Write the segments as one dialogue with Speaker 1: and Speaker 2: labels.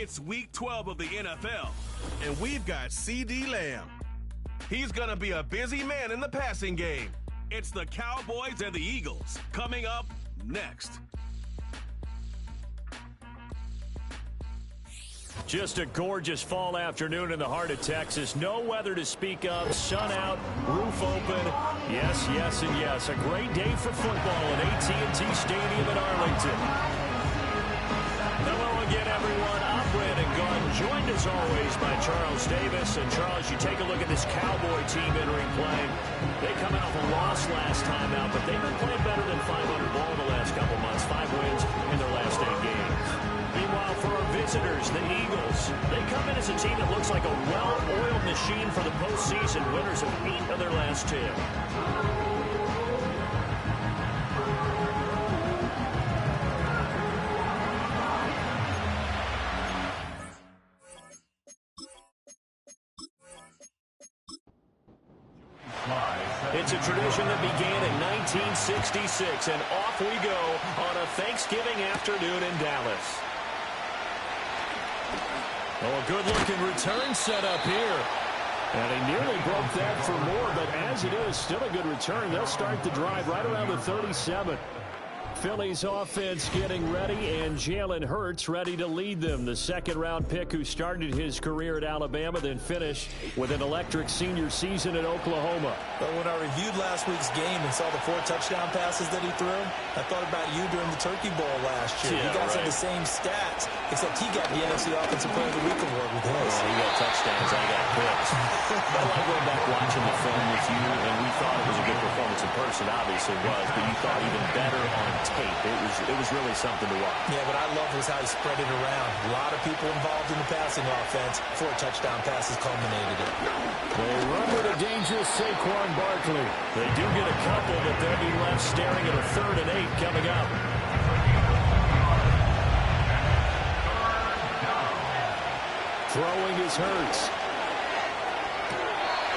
Speaker 1: It's week 12 of the NFL, and we've got C.D. Lamb. He's going to be a busy man in the passing game. It's the Cowboys and the Eagles coming up next.
Speaker 2: Just a gorgeous fall afternoon in the heart of Texas. No weather to speak of. Sun out, roof open. Yes, yes, and yes. A great day for football at AT&T Stadium in Arlington. Hello again, everyone. I'm Brandon Gunn, joined as always by Charles Davis. And Charles, you take a look at this Cowboy team entering play. They come out with a loss last time out, but they've been playing better than 500 ball the last couple months. 5 wins in their last 8 games. Meanwhile, for our visitors, the Eagles, they come in as a team that looks like a well-oiled machine for the postseason. Winners of 8 of their last 10. It's a tradition that began in 1966, and off we go on a Thanksgiving afternoon in Dallas. Oh, a good-looking return set up here. And he nearly broke that for more, but as it is, still a good return. They'll start the drive right around the 37. Philly's offense getting ready, and Jalen Hurts ready to lead them. The second-round pick who started his career at Alabama, then finished with an electric senior season at Oklahoma.
Speaker 3: But when I reviewed last week's game and saw the 4 touchdown passes that he threw, I thought about you during the Turkey Bowl last year. You guys had the same stats, except he got the NFC Offensive Player of the Week award with his.
Speaker 2: Well, he got touchdowns, I got picks. Well, I went back watching the film with you, and we thought it was a good performance in person. Obviously it was, but you thought even better on tape. It was really something to watch.
Speaker 3: Yeah, but I love was how he spread it around. A lot of people involved in the passing offense. 4 touchdown passes culminated it.
Speaker 2: They run with a dangerous Saquon Barkley. They do get a couple, but they'll be left staring at a 3rd and 8 coming up. Throwing is Hurts.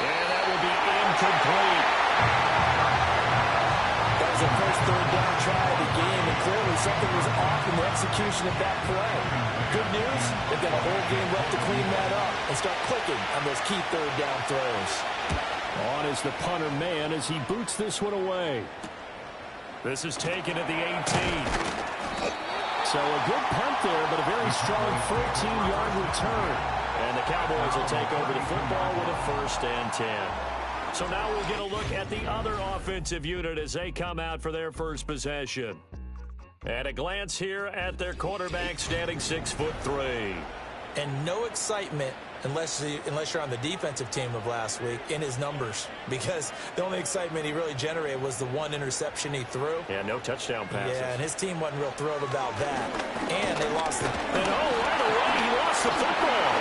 Speaker 2: And that will be incomplete.
Speaker 3: The first 3rd down try of the game, and clearly something was off in the execution of that play. Good news, they've got a whole game left to clean that up and start clicking on those key 3rd down throws.
Speaker 2: On is the punter man as he boots this one away. This is taken at the 18. So a good punt there, but a very strong 14-yard return. And the Cowboys will take over the football with a 1st and 10. So now we'll get a look at the other offensive unit as they come out for their first possession. At a glance here at their quarterback standing 6'3".
Speaker 3: And no excitement unless you're on the defensive team of last week in his numbers, because the only excitement he really generated was the 1 interception he threw.
Speaker 2: Yeah, no touchdown passes.
Speaker 3: Yeah, and his team wasn't real thrilled about that. And they lost it.
Speaker 2: And right away, he lost the football.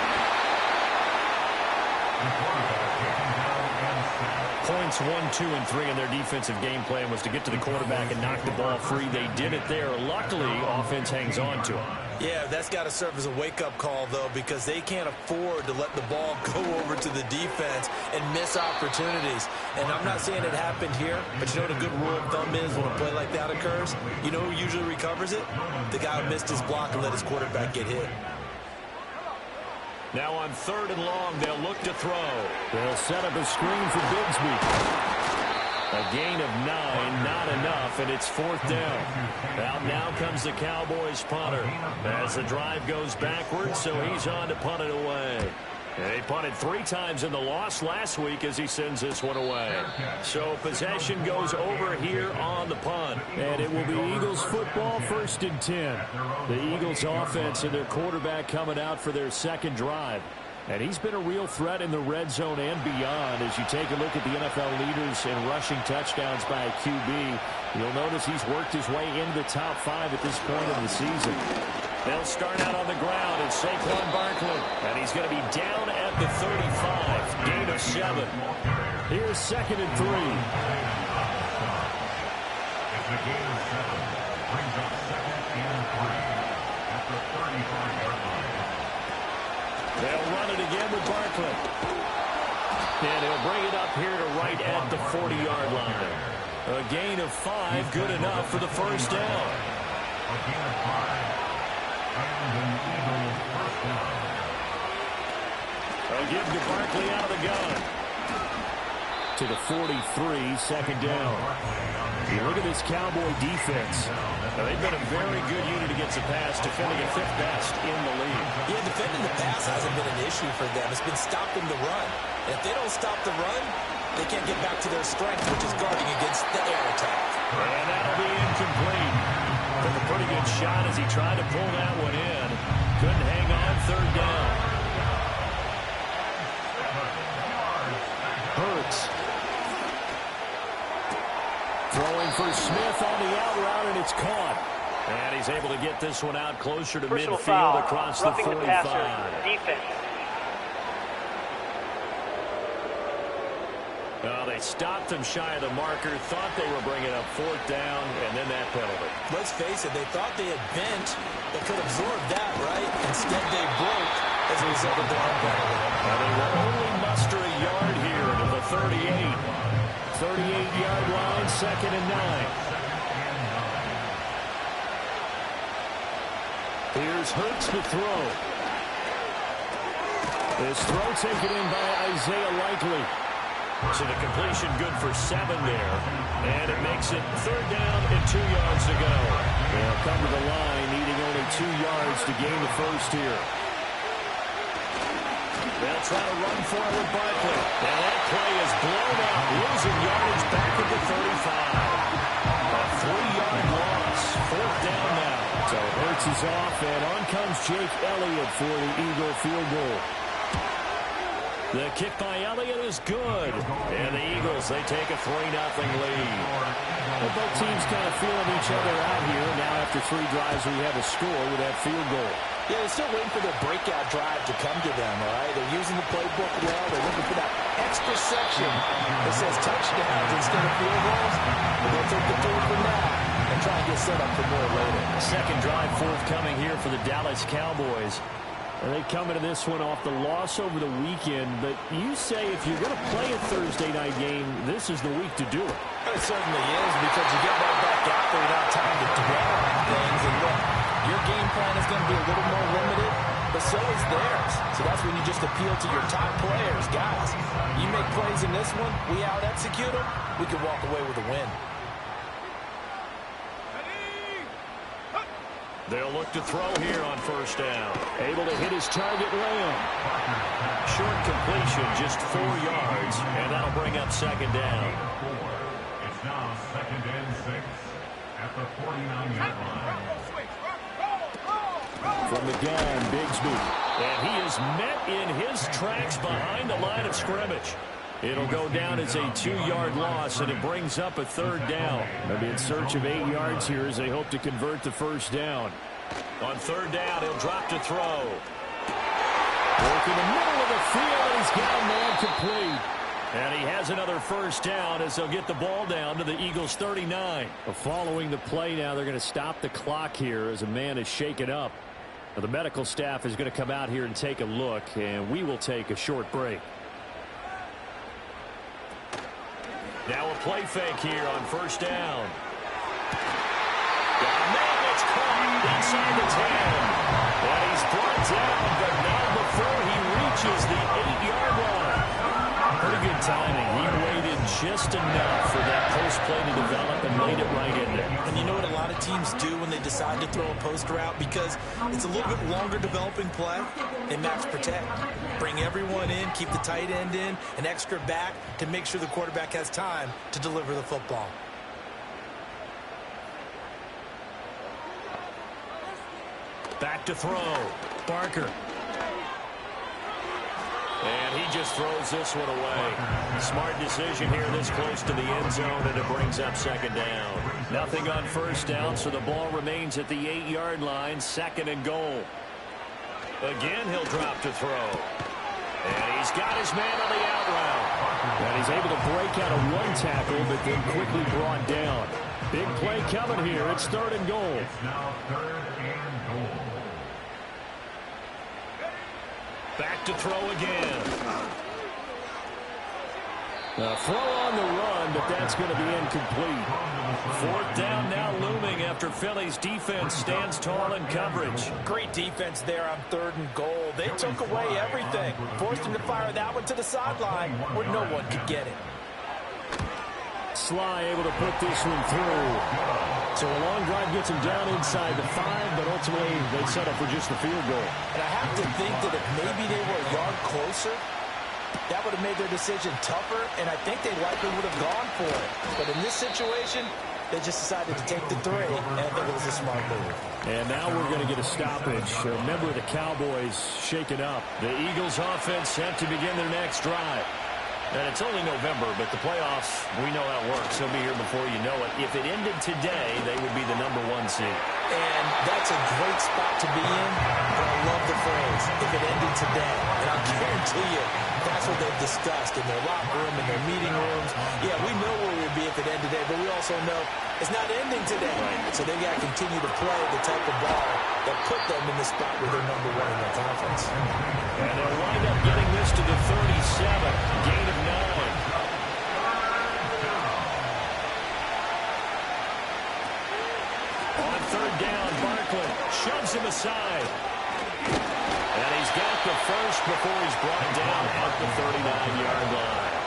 Speaker 2: Points 1, 2, and 3 in their defensive game plan was to get to the quarterback and knock the ball free. They did it there. Luckily, offense hangs on to him.
Speaker 3: Yeah, that's got to serve as a wake-up call, though, because they can't afford to let the ball go over to the defense and miss opportunities. And I'm not saying it happened here, but you know what a good rule of thumb is when a play like that occurs? You know who usually recovers it? The guy who missed his block and let his quarterback get hit.
Speaker 2: Now on 3rd and long, they'll look to throw. They'll set up a screen for Bigsby. A gain of 9, not enough, and it's 4th down. Out now comes the Cowboys punter as the drive goes backwards, so he's on to punt it away. And he punted 3 times in the loss last week as he sends this one away. So possession goes over here on the punt. And it will be Eagles football, 1st and 10. The Eagles offense and their quarterback coming out for their 2nd drive. And he's been a real threat in the red zone and beyond. As you take a look at the NFL leaders in rushing touchdowns by a QB, you'll notice he's worked his way into the top 5 at this point of the season. They'll start out on the ground, it's Saquon Barkley. And he's going to be down at the 35. Gain of 7. Here's 2nd and 3.
Speaker 4: It's a gain of 7. Brings up 2nd and 3 at the 35-yard line.
Speaker 2: They'll run it again with Barkley. And he'll bring it up here to right at the 40-yard line. A gain of 5, good enough for the 1st down.
Speaker 4: A gain of 5. And an Eagles first down.
Speaker 2: They'll give to Barkley out of the gun. To the 43, second down. You look at this Cowboy defense. Now, they've been a very good unit against the pass, defending at fifth best in the league.
Speaker 3: Yeah, defending the pass hasn't been an issue for them. It's been stopping the run. And if they don't stop the run, they can't get back to their strength, which is guarding against the air attack.
Speaker 2: And that'll be incomplete. Took a pretty good shot as he tried to pull that one in. Couldn't hang on, third down. Hurts. Throwing for Smith on the out route, and it's caught. And he's able to get this one out closer to
Speaker 5: Personal
Speaker 2: midfield
Speaker 5: foul,
Speaker 2: across the
Speaker 5: roughing
Speaker 2: 45.
Speaker 5: the passer, defense.
Speaker 2: They stopped him shy of the marker, thought they were bringing up fourth down, and then that penalty.
Speaker 3: Let's face it, they thought they had bent, but could absorb that, right? Instead, they broke as a result of their own penalty.
Speaker 2: And they will only muster a yard here to the 38. 38-yard line, second and 9. Here's Hurts to throw. This throw taken in by Isaiah Likely. So the completion good for 7 there. And it makes it third down and 2 yards to go. They'll come to the line, needing only 2 yards to gain the first here. They'll try to run for it with Barkley. And that play is blown out, losing yardage back at the 35. A 3-yard loss. Fourth down now. So Hurts is off, and on comes Jake Elliott for the Eagle field goal. The kick by Elliott is good. And the Eagles, they take a 3-0 lead. Well, both teams kind of feeling each other out here. Now after 3 drives, we have a score with that field goal.
Speaker 3: Yeah, they're still waiting for their breakout drive to come to them, all right? They're using the playbook well. They're looking for that extra section that says touchdowns instead of field goals. But they'll take the 3 for now and try and get set up for more later.
Speaker 2: Second drive forthcoming here for the Dallas Cowboys. And they come into this one off the loss over the weekend. But you say if you're going to play a Thursday night game, this is the week to do it.
Speaker 3: It certainly is, because you get right back out there without time to dwell on things. And look, your game plan is going to be a little more limited, but so is theirs. So that's when you just appeal to your top players. Guys, you make plays in this one, we out-execute them, we can walk away with a win.
Speaker 2: They'll look to throw here on first down. Able to hit his target, Lamb. Short completion, just 4 yards, and that'll bring up second down.
Speaker 4: It's now second and 6 at the 49-yard line.
Speaker 2: From the gun, Bigsby. And he is met in his tracks behind the line of scrimmage. It'll go down as a 2-yard loss, and it brings up a third down. They'll be in search of 8 yards here as they hope to convert the first down. On third down, he'll drop to throw. Work in the middle of the field, and he's got a man complete. And he has another first down as they'll get the ball down to the Eagles' 39. Following the play now, they're going to stop the clock here as a man is shaken up. Now, the medical staff is going to come out here and take a look, and we will take a short break. Now a play fake here on first down. Got a man that's caught inside the 10. And he's brought down, but not before he reaches the 8-yard line. Pretty good timing. He waited just enough for that post play to develop and laid it right in there.
Speaker 3: And you know what a lot of teams do when they decide to throw a post route? Because it's a little bit longer developing play. They max protect. Bring everyone in, keep the tight end in, an extra back to make sure the quarterback has time to deliver the football.
Speaker 2: Back to throw. Barker. And he just throws this one away. Smart decision here this close to the end zone, and it brings up second down. Nothing on first down, so the ball remains at the 8-yard line, second and goal. Again, he'll drop to throw. And he's got his man on the out route. And he's able to break out of one tackle, but then quickly brought down. Big play coming here. It's third and goal.
Speaker 4: It's now third and goal.
Speaker 2: Back to throw again. A throw on the run, but that's going to be incomplete. Fourth down now looming after Philly's defense stands tall in coverage.
Speaker 3: Great defense there on 3rd and goal. They took away everything. Forced him to fire that one to the sideline where no one could get it.
Speaker 2: Sly able to put this one through. So a long drive gets him down inside the 5, but ultimately they settle for just the field goal.
Speaker 3: And I have to think that if maybe they were a yard closer, that would have made their decision tougher, and I think they likely would have gone for it. But in this situation, they just decided to take the 3, and I think it was a smart move.
Speaker 2: And now we're going to get a stoppage. A member of the Cowboys shaken up. The Eagles offense set to begin their next drive. And it's only November, but the playoffs, we know how it works. They'll be here before you know it. If it ended today, they would be the #1 seed.
Speaker 3: And that's a great spot to be in, but I love the phrase, if it ended today. And I'll guarantee you, that's what they've discussed in their locker room, in their meeting rooms. Yeah, we know where we'd be if it ended today, but we also know it's not ending today. Right. So they've got to continue to play the type of ball that put them in the spot where they're #1 in their conference.
Speaker 2: And they'll wind up getting this to the 37, gain of 9. On 3rd down, Barkley shoves him aside. And he's got the first before he's brought down at the 39-yard line.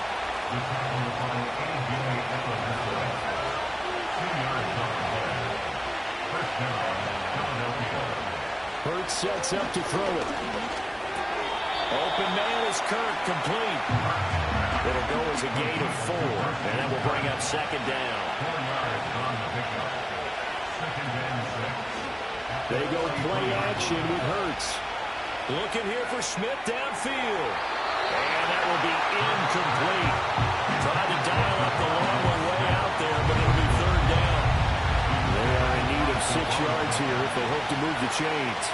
Speaker 2: Hurts sets up to throw it. Open man is Kirk, complete. It'll go as a gain of 4, and that will bring up 2nd down. They go play action with Hurts. Looking here for Smith downfield. And that will be incomplete. Tried to dial up the long one way out there, but it'll be 3rd down. They are in need of 6 yards here if they hope to move the chains.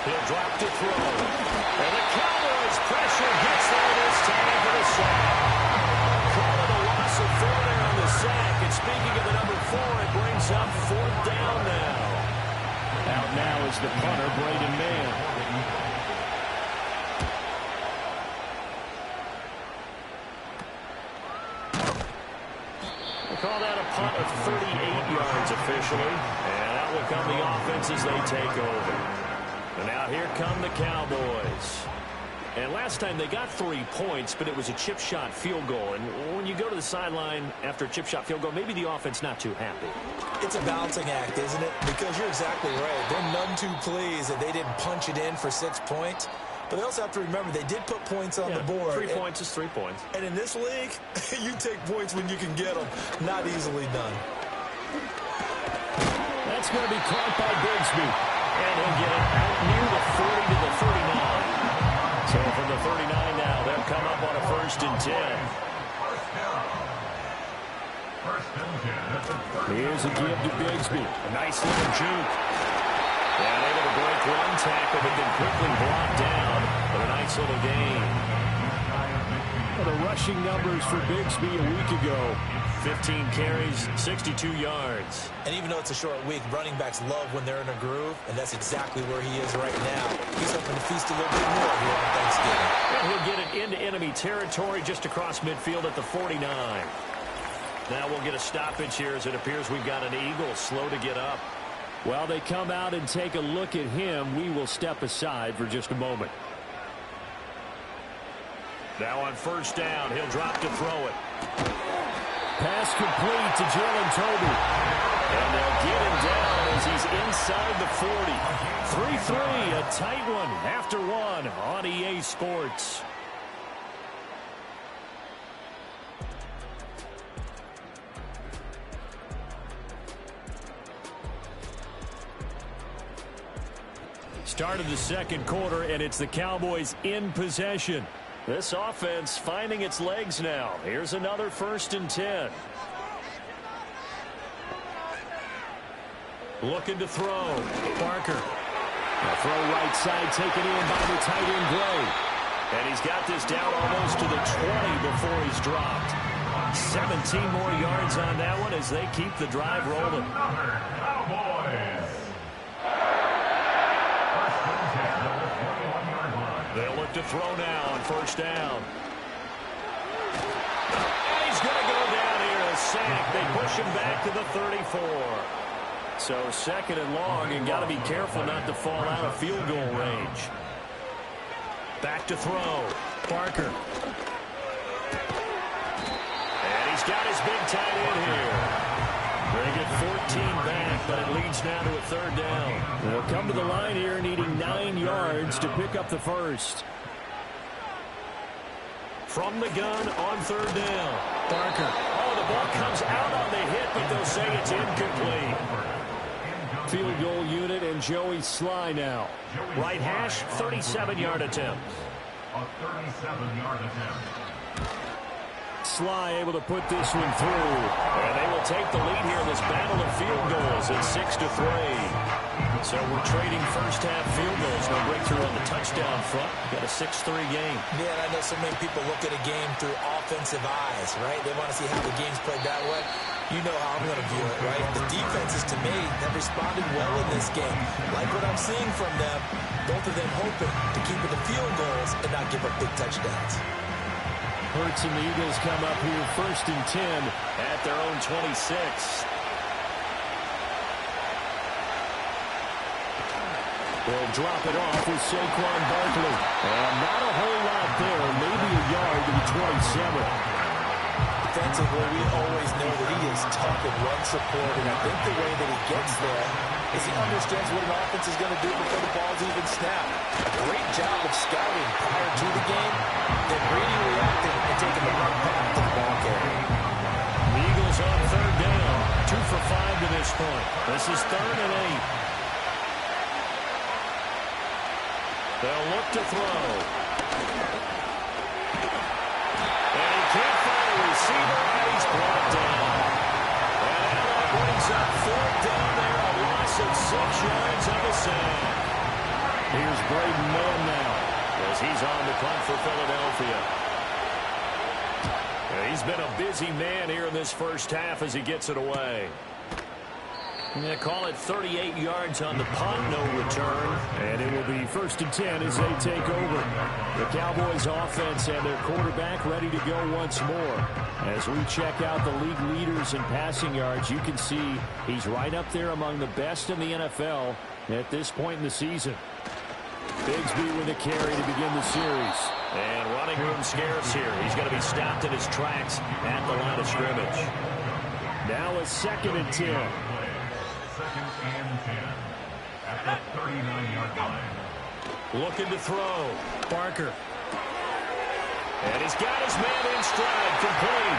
Speaker 2: He'll drop to throw. And the Cowboys pressure gets there this time for the sack. Call it a loss of 4 there on the sack. And speaking of the #4, it brings up 4th down now. Out now is the punter, Braden Mann. We'll call that a punt of 38 yards officially. And that will come the offense as they take over. And now here come the Cowboys. And last time they got 3 points, but it was a chip shot field goal. And when you go to the sideline after a chip shot field goal, maybe the offense not too happy.
Speaker 3: It's a balancing act, isn't it? Because you're exactly right. They're none too pleased that they didn't punch it in for 6 points. But they also have to remember they did put points on the board.
Speaker 2: 3 points is 3 points.
Speaker 3: And in this league, you take points when you can get them. Not easily done.
Speaker 2: That's going to be caught by Bigsby. And he'll get it out near the 40 to the 39. So from the 39 now, they'll come up on a 1st and 10. Here's a give to Bigsby. A nice little juke. And able to break one tackle, but then quickly brought down. But a nice little gain. Well, the rushing numbers for Bigsby a week ago. 15 carries, 62 yards.
Speaker 3: And even though it's a short week, running backs love when they're in a groove, and that's exactly where he is right now. He's hoping to feast a little bit more here on Thanksgiving.
Speaker 2: And he'll get it into enemy territory just across midfield at the 49. Now we'll get a stoppage here as it appears we've got an Eagle slow to get up. While they come out and take a look at him, we will step aside for just a moment. Now on 1st down, he'll drop to throw it. Pass complete to Jalen Toby. And they'll get him down as he's inside the 40. 3-3, a tight one after 1 on EA Sports. Start of the 2nd quarter, and it's the Cowboys in possession. This offense finding its legs now. Here's another 1st and 10. Looking to throw. Parker. A throw right side taken in by the tight end Gray. And he's got this down almost to the 20 before he's dropped. 17 more yards on that one as they keep the drive rolling. They'll look to throw now on 1st down. And he's going to go down here, a sack. They push him back to the 34. So second and long, and got to be careful not to fall out of field goal range. Back to throw. Parker. And he's got his big tight end here. They get 14 back, but it leads now to a third down. They'll come to the line here needing 9 yards to pick up the first. From the gun on third down. Parker. Oh, the ball comes out on the hit, but they'll say it's incomplete. Field goal unit and Joey Sly now. Right hash, 37-yard attempt.
Speaker 4: A 37-yard attempt.
Speaker 2: Sly able to put this one through. And they will take the lead here in this battle of field goals at 6-3. So we're trading first-half field goals. No breakthrough on the touchdown front. Got a 6-3 game.
Speaker 3: Yeah, and I know so many people look at a game through offensive eyes, right? They want to see how the game's played that way. You know how I'm going to view it, right? The defenses, to me, have responded well in this game. Like what I'm seeing from them, both of them hoping to keep it to field goals and not give up big touchdowns.
Speaker 2: Hurts and the Eagles come up here first and 10 at their own 26. They'll drop it off with Saquon Barkley. And not a whole lot there, maybe a yard to the 27.
Speaker 3: Defensively, we always know that he is tough in run support, and I think the way that he gets there is he understands what an offense is going to do before the ball's even snapped. A great job of scouting prior to the game, then reading, reacting, and taking the right path to the ball carrier.
Speaker 2: The Eagles on third down, 2 for 5 to this point. This is 3rd and 8. They'll look to throw. And he can't find a receiver, and he's brought down. And that brings up 4th down there, a loss of 6 yards on the sack. Here's Braden Mann now, as he's on the punt for Philadelphia. And he's been a busy man here in this first half as he gets it away. They call it 38 yards on the punt, no return. And it will be 1st and 10 as they take over. The Cowboys offense and their quarterback ready to go once more. As we check out the league leaders in passing yards, you can see he's right up there among the best in the NFL at this point in the season. Bigsby with a carry to begin the series. And running room scarce here. He's going to be stopped in his tracks at the line of scrimmage. Now a 2nd and 10.
Speaker 4: 2nd and 10 at the 39-yard line.
Speaker 2: Looking to throw. Parker. And he's got his man in stride, complete.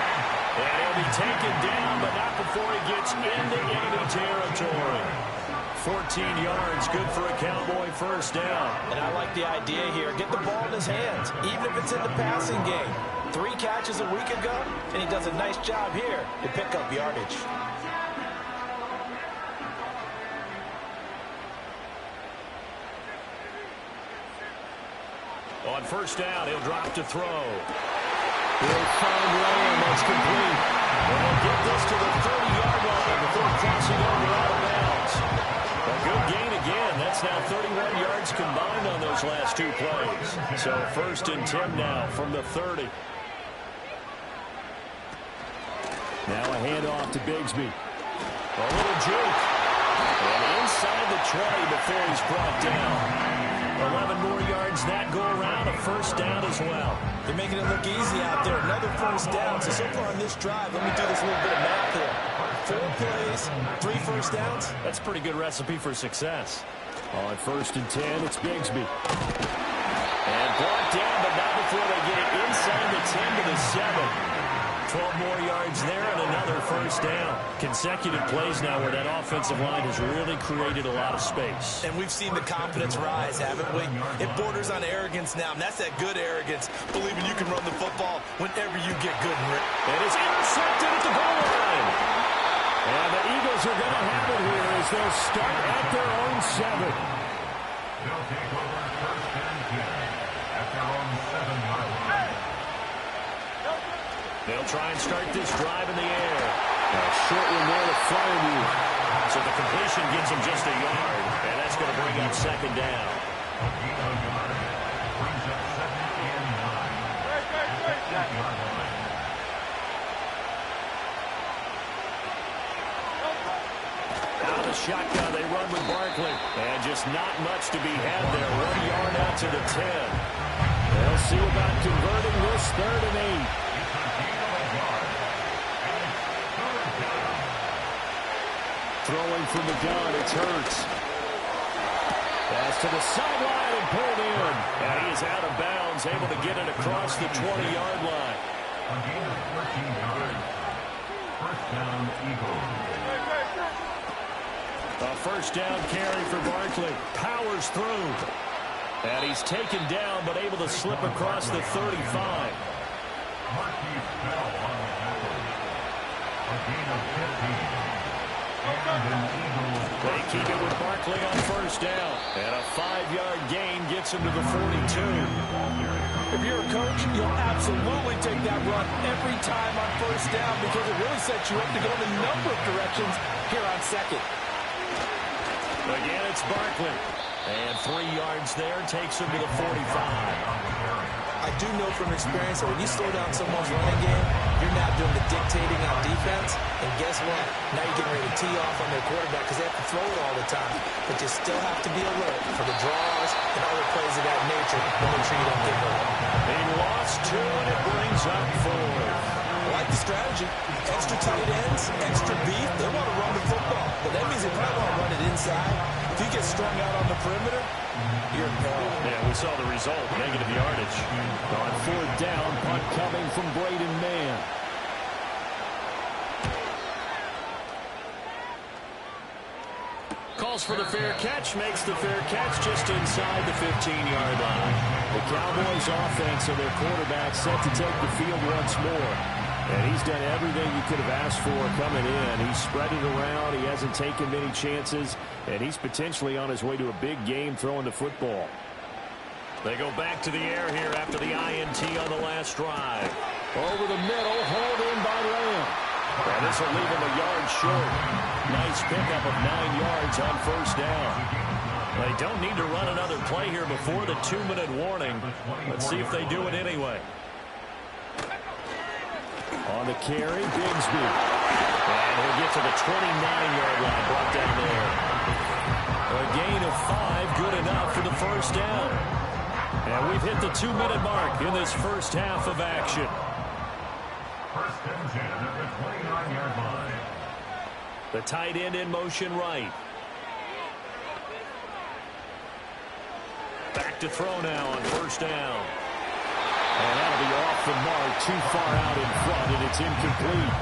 Speaker 2: And he'll be taken down, but not before he gets into enemy territory. 14 yards, good for a Cowboy first down.
Speaker 3: And I like the idea here. Get the ball in his hands, even if it's in the passing game. 3 catches a week ago, and he does a nice job here to pick up yardage.
Speaker 2: On first down, he'll drop to throw. He'll find Lamb. That's complete. And he'll get this to the 30-yard line before crossing over out of bounds. A good gain again. That's now 31 yards combined on those last 2 plays. So 1st and 10 now from the 30. Now a handoff to Bigsby. A little juke. And inside the 20 before he's brought down. 11 more yards that go around, a first down as well.
Speaker 3: They're making it look easy out there. Another first down. So far on this drive, let me do this little bit of math here. 4 plays, 3 first downs.
Speaker 2: That's a pretty good recipe for success. On 1st and 10, it's Bigsby. And brought down, but not before they get it inside the 10 to the 7. 12 more yards there and another first down. Consecutive plays now where that offensive line has really created a lot of space.
Speaker 3: And we've seen the confidence rise, haven't we? It borders on arrogance now, and that's that good arrogance, believing you can run the football whenever you get good and ready.
Speaker 2: And it's intercepted at the goal line. And the Eagles are going to have it here as they'll start at their own 7.
Speaker 4: They'll take over 1st and 10 at their own 7-yard line.
Speaker 2: They'll try and start this drive in the air. A short one there to Farview. So the completion gets him just a yard, and that's going to bring up 2nd down.
Speaker 4: A gain of 1 brings up 2nd and 9 at the 8-yard line.
Speaker 2: shotgun. They run with Barkley. And just not much to be had there. 1 yard out to the 10. They'll see about converting this 3rd and 8. Throwing from the gun, it's Hurts. Pass to the sideline and pulled in. And he is out of bounds, able to get it across the 20-yard line.
Speaker 4: A gain of 14 yards. First down, Eagles.
Speaker 2: A first down carry for Barkley. Powers through. And he's taken down, but able to slip across the 35.
Speaker 4: Marquise Bell on the tackle. A gain of 15. And an Eagles.
Speaker 2: They keep it with Barkley on first down. And a 5-yard gain gets him to the 42.
Speaker 3: If you're a coach, you'll absolutely take that run every time on first down because it really sets you up to go in a number of directions here on second.
Speaker 2: Again, it's Barkley. And 3 yards there takes him to the 45.
Speaker 3: I do know from experience that when you slow down someone's running game, you're now doing the dictating on defense. And guess what? Now you're getting ready to tee off on their quarterback because they have to throw it all the time. But you still have to be alert for the draws and other plays of that nature to make sure you don't get hurt.
Speaker 2: He lost 2, and it brings up 4.
Speaker 3: I like the strategy. Extra tight ends, extra beef. They want to run the football. But that means they probably want to run it inside. If you get strung out on the perimeter, you're in peril.
Speaker 2: Yeah, we saw the result. Negative yardage. On 4th down, punt coming from Braden Mann. Calls for the fair catch, makes the fair catch just inside the 15-yard line. The Cowboys offense and their quarterback set to take the field once more. And he's done everything you could have asked for coming in. He's spread it around. He hasn't taken many chances. And he's potentially on his way to a big game throwing the football. They go back to the air here after the INT on the last drive. Over the middle, hauled in by Lamb. And this will leave him a yard short. Nice pickup of 9 yards on first down. They don't need to run another play here before the 2-minute warning. Let's see if they do it anyway. On the carry, Bigsby. And he'll get to the 29-yard line, brought down there. A gain of 5, good enough for the first down. And we've hit the 2-minute mark in this first half of action.
Speaker 4: First and 10 at the 29-yard line.
Speaker 2: The tight end in motion right. Back to throw now on first down. And that'll be off the mark, too far out in front, and it's incomplete.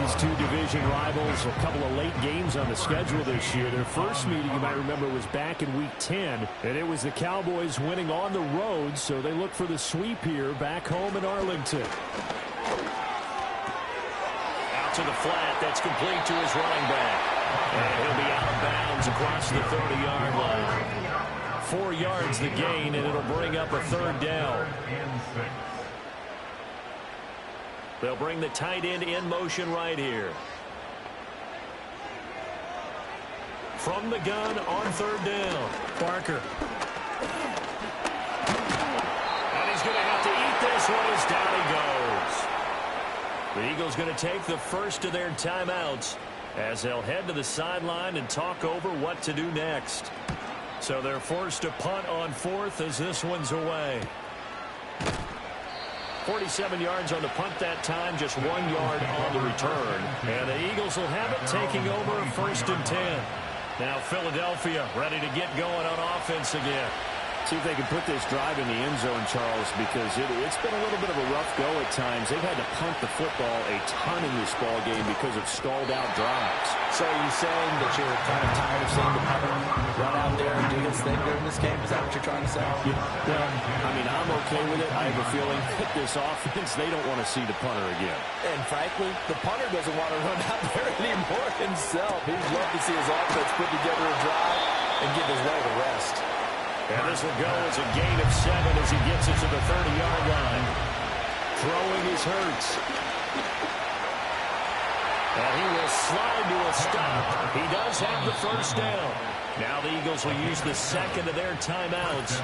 Speaker 2: These two division rivals, a couple of late games on the schedule this year. Their first meeting, you might remember, was back in Week 10, and it was the Cowboys winning on the road, so they look for the sweep here back home in Arlington. Out to the flat, that's complete to his running back. And he'll be out of bounds across the 30-yard line. 4 yards the gain, and it'll bring up a third down. They'll bring the tight end in motion right here. From the gun on third down, Parker. And he's going to have to eat this one as down he goes. The Eagles going to take the first of their timeouts as they'll head to the sideline and talk over what to do next. So they're forced to punt on fourth as this one's away. 47 yards on the punt that time, just 1 yard on the return. And the Eagles will have it taking over first and 10. Now Philadelphia ready to get going on offense again. See if they can put this drive in the end zone, Charles, because it's been a little bit of a rough go at times. They've had to punt the football a ton in this ball game because of stalled out drives.
Speaker 3: So are you saying that you're kind of tired of seeing the punter run out there and do his thing during this game? Is that what you're trying to say?
Speaker 2: Yeah. I mean, I'm okay with it. I have a feeling that this offense, they don't want to see the punter again.
Speaker 3: And frankly, the punter doesn't want to run out there anymore himself. He'd love to see his offense put together a drive and give his leg a rest.
Speaker 2: And this will go as a gain of 7 as he gets it to the 30-yard line. Throwing is Hurts. And he will slide to a stop. He does have the first down. Now the Eagles will use the second of their timeouts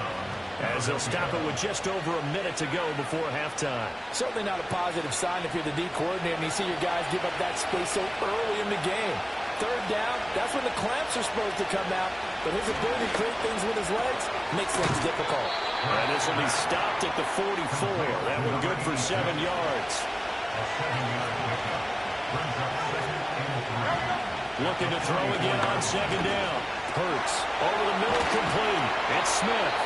Speaker 2: as they'll stop it with just over a minute to go before halftime.
Speaker 3: Certainly not a positive sign if you're the D coordinator and you see your guys give up that space so early in the game. third down, that's when the clamps are supposed to come out. But his ability to create things with his legs makes things difficult.
Speaker 2: And this will be stopped at the 44. That one good for 7 yards.
Speaker 4: A 7-yard pickup. Brings up 2nd and 3.
Speaker 2: Looking to throw again on 2nd down. Hurts over the middle, complete. It's Smith.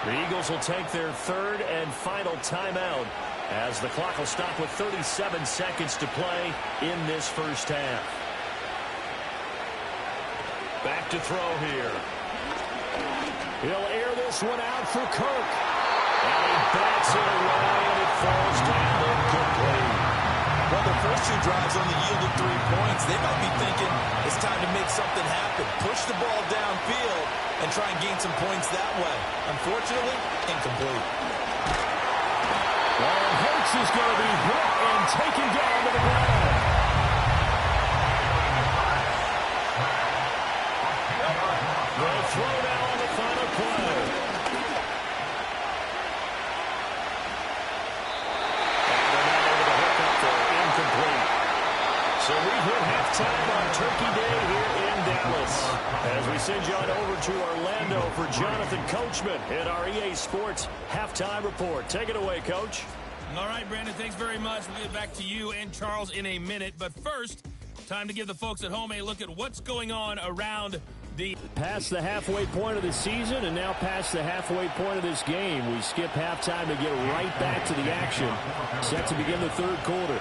Speaker 2: The Eagles will take their 3rd and final timeout as the clock will stop with 37 seconds to play in this first half. Back to throw here. He'll air this one out for Kirk. And he bats it away, and it falls down incomplete.
Speaker 3: Well, the first 2 drives only yielded 3 points. They might be thinking it's time to make something happen. Push the ball downfield and try and gain some points that way. Unfortunately, incomplete.
Speaker 2: Well, Hurts is going to be hit and taken down to the ground. They'll throw now on the final play. And they're not able to hook up for incomplete. So we've hit halftime on Turkey Day here in Dallas. As we send you on over to Orlando for Jonathan Coachman at our EA Sports Halftime Report. Take it away, Coach.
Speaker 5: All right, Brandon, thanks very much. We'll get back to you and Charles in a minute. But first, time to give the folks at home a look at what's going on around the...
Speaker 2: Past the halfway point of the season and now past the halfway point of this game. We skip halftime to get right back to the action. Set to begin the 3rd quarter.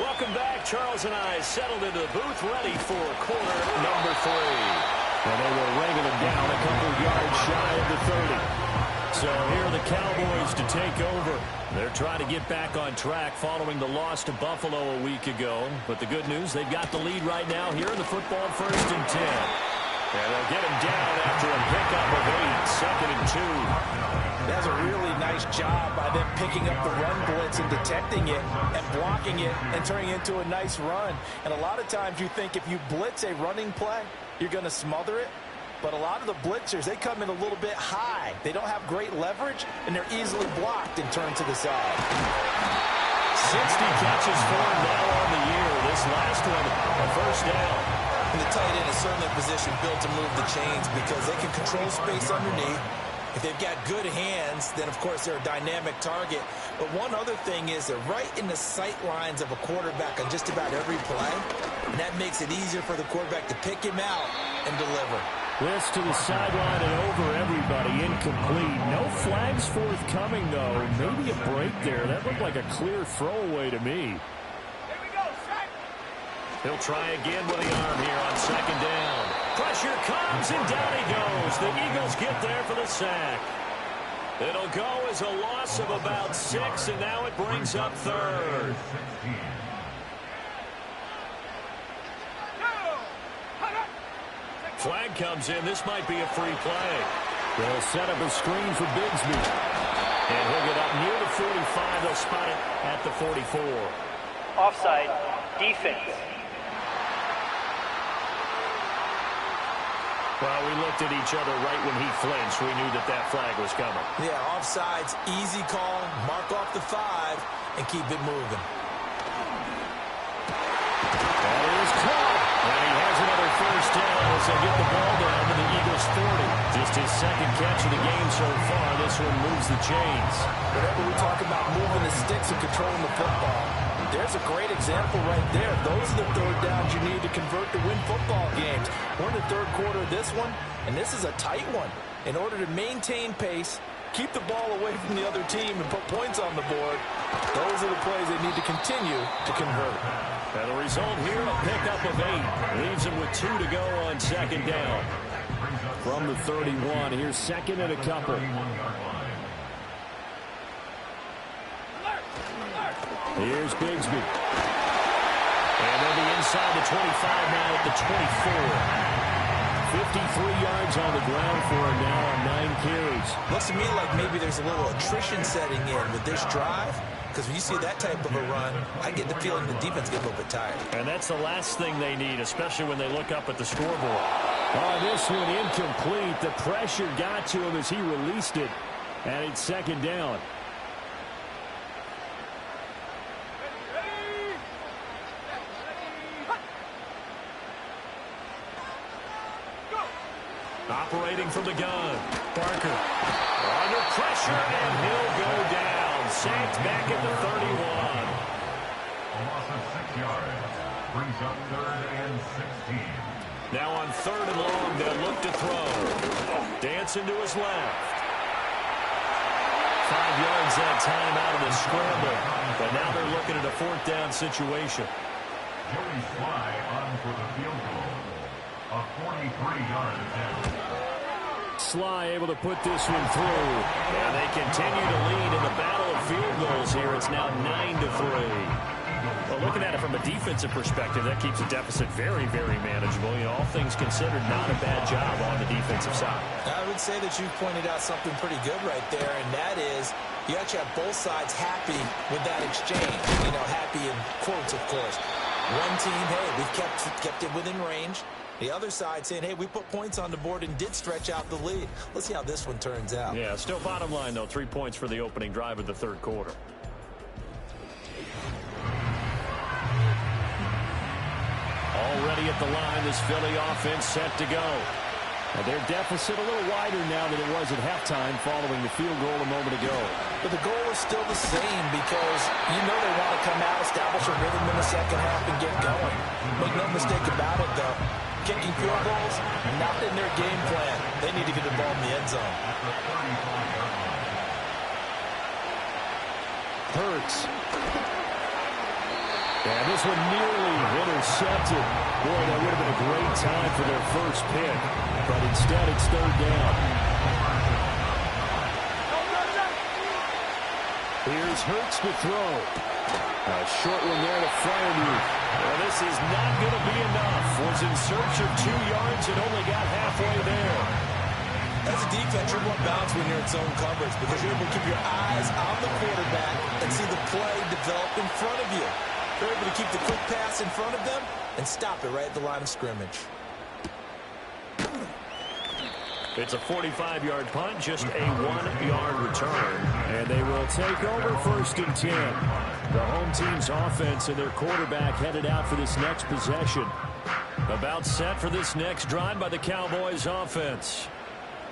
Speaker 2: Welcome back. Charles and I settled into the booth ready for quarter number 3. And they were ringing them down a couple yards shy of the 30. So here are the Cowboys to take over. They're trying to get back on track following the loss to Buffalo a week ago. But the good news, they've got the lead right now here in the football 1st and 10. And they'll get him down after a pickup of 8, 2nd and 2.
Speaker 3: That's a really nice job by them picking up the run blitz and detecting it and blocking it and turning it into a nice run. And a lot of times you think if you blitz a running play, you're going to smother it. But a lot of the blitzers, they come in a little bit high. They don't have great leverage, and they're easily blocked and turned to the side.
Speaker 2: 60 catches for him now on the year. This last one, a 1st down.
Speaker 3: And the tight end is certainly a position built to move the chains because they can control space underneath. If they've got good hands, then, of course, they're a dynamic target. But one other thing is they're right in the sight lines of a quarterback on just about every play. And that makes it easier for the quarterback to pick him out and deliver.
Speaker 2: This to the sideline and over everybody. Incomplete. No flags forthcoming, though. Maybe a break there. That looked like a clear throwaway to me. He'll try again with the arm here on 2nd down. Pressure comes, and down he goes. The Eagles get there for the sack. It'll go as a loss of about 6, and now it brings up 3rd. Flag comes in. This might be a free play. They'll set up a screen for Bigsby. And he'll get up near the 45. They'll spot it at the 44.
Speaker 6: Offside, defense.
Speaker 2: Well, we looked at each other right when he flinched. We knew that that flag was coming.
Speaker 3: Yeah, offsides, easy call. Mark off the 5 and keep it moving.
Speaker 2: That is caught. And he has another 1st down as they get the ball down to the Eagles' 40. Just his 2nd catch of the game so far. This one moves the chains.
Speaker 3: Whenever we talk about moving the sticks and controlling the football, there's a great example right there. Those are the 3rd downs you need to convert to win football games. We're in the 3rd quarter of this one, and this is a tight one. In order to maintain pace, keep the ball away from the other team, and put points on the board, those are the plays they need to continue to convert.
Speaker 2: And the result here, a pickup of 8. Leaves him with 2 to go on 2nd down. From the 31, here's 2nd and a couple. Here's Bigsby. And they'll be inside the 25 now at the 24. 53 yards on the ground for him now on 9 carries.
Speaker 3: Looks to me like maybe there's a little attrition setting in with this drive. Because when you see that type of a run, I get the feeling the defense gets a little bit tired.
Speaker 2: And that's the last thing they need, especially when they look up at the scoreboard. Oh, this one incomplete. The pressure got to him as he released it. And it's 2nd down. Operating from the gun. Parker. Under pressure, and he'll go down. Sacked back at the 31.
Speaker 4: A loss of 6 yards. Brings up 3rd and 16.
Speaker 2: Now on 3rd and long, they'll look to throw. Dancing to his left. 5 yards that time out of the scramble. But now they're looking at a 4th down situation.
Speaker 4: Joey Sly on for the field goal. A 43-yard attempt.
Speaker 2: Sly able to put this one through. And they continue to lead in the battle of field goals here. It's now 9-3.
Speaker 5: Well, looking at it from a defensive perspective, that keeps the deficit very, very manageable. You know, all things considered, not a bad job on the defensive side.
Speaker 3: I would say that you've pointed out something pretty good right there, and that is you actually have both sides happy with that exchange. You know, happy in quotes, of course. One team, hey, we've kept it within range. The other side saying, hey, we put points on the board and did stretch out the lead. Let's see how this one turns out.
Speaker 2: Yeah, still bottom line, though, 3 points for the opening drive of the 3rd quarter. Already at the line, this Philly offense set to go. Now their deficit a little wider now than it was at halftime following the field goal a moment ago.
Speaker 3: But the goal is still the same because you know they want to come out, establish a rhythm in the second half, and get going. Make no mistake about it, though. Kicking field goals, not in their game plan. They need to get the ball in the end zone.
Speaker 2: Hurts. And this one nearly intercepted. Boy, that would have been a great time for their first pick. But instead, it's 3rd down. Here's Hurts to throw. A short one there to Freiermuth. Well, this is not going to be enough. Was in search of 2 yards and only got halfway there.
Speaker 3: As a defense, you're more balanced when you're in zone coverage because you're able to keep your eyes on the quarterback and see the play develop in front of you. They're able to keep the quick pass in front of them and stop it right at the line of scrimmage.
Speaker 2: It's a 45-yard punt, just a 1-yard return. And they will take over 1st and 10. The home team's offense and their quarterback headed out for this next possession. About set for this next drive by the Cowboys offense.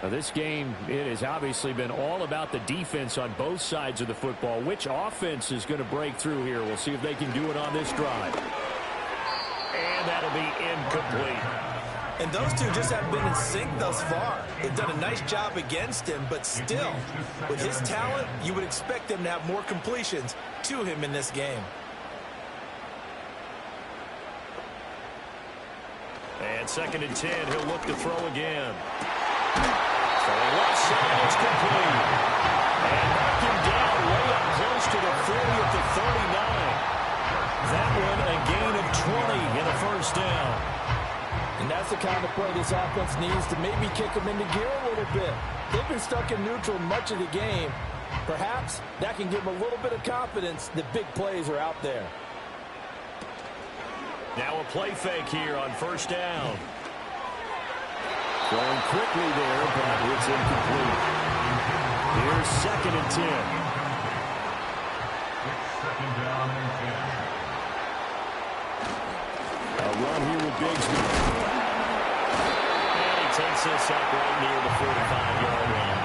Speaker 2: Now this game, it has obviously been all about the defense on both sides of the football. Which offense is going to break through here? We'll see if they can do it on this drive. And that'll be incomplete.
Speaker 3: And those two just haven't been in sync thus far. They've done a nice job against him, but still, with his talent, you would expect them to have more completions to him in this game.
Speaker 2: And 2nd and 10, he'll look to throw again. Left side is complete. And knocked him down way up close to the 40 at the 39. That one a gain of 20 in a 1st down.
Speaker 3: And that's the kind of play this offense needs to maybe kick them into gear a little bit. They've been stuck in neutral much of the game. Perhaps that can give them a little bit of confidence that big plays are out there.
Speaker 2: Now a play fake here on 1st down. Going quickly there, but it's incomplete. Here's 2nd and 10.
Speaker 4: It's 2nd down and 10.
Speaker 2: A run here with Bigsby. And he takes this up right near the 45-yard line.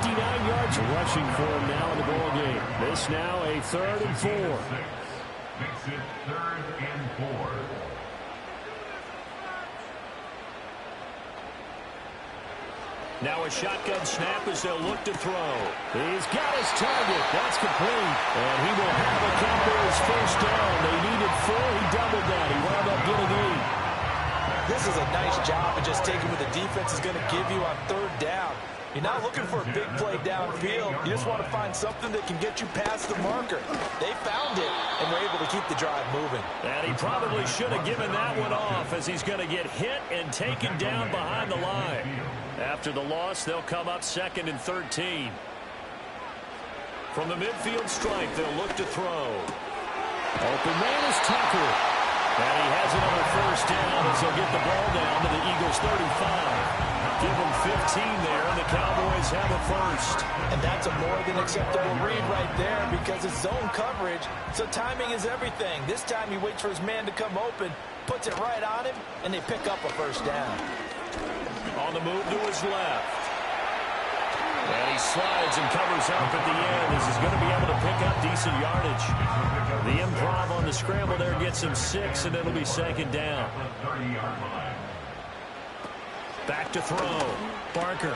Speaker 2: 59 yards rushing for him now in the ball game. This now a 3rd and 4.
Speaker 4: Makes it 3rd and 4.
Speaker 2: Now a shotgun snap as they'll look to throw. He's got his target. That's complete. And he will have a count there as 1st down. They needed 4. He doubled that. He wound up getting 8.
Speaker 3: This is a nice job of just taking what the defense is going to give you on 3rd down. You're not looking for a big play downfield. You just want to find something that can get you past the marker. They found it and were able to keep the drive moving.
Speaker 2: And he probably should have given that one off as he's going to get hit and taken down behind the line. After the loss, they'll come up 2nd and 13. From the midfield stripe, they'll look to throw. Open man is Tucker. And he has another 1st down as they'll get the ball down to the Eagles' 35. Give them 15 there, and the Cowboys have a 1st.
Speaker 3: And that's a more than acceptable read right there because it's zone coverage, so timing is everything. This time he waits for his man to come open, puts it right on him, and they pick up a 1st down.
Speaker 2: On the move to his left. And he slides and covers up at the end as he's going to be able to pick up decent yardage. The improv on the scramble there gets him 6, and it'll be second down. Back to throw. Barker.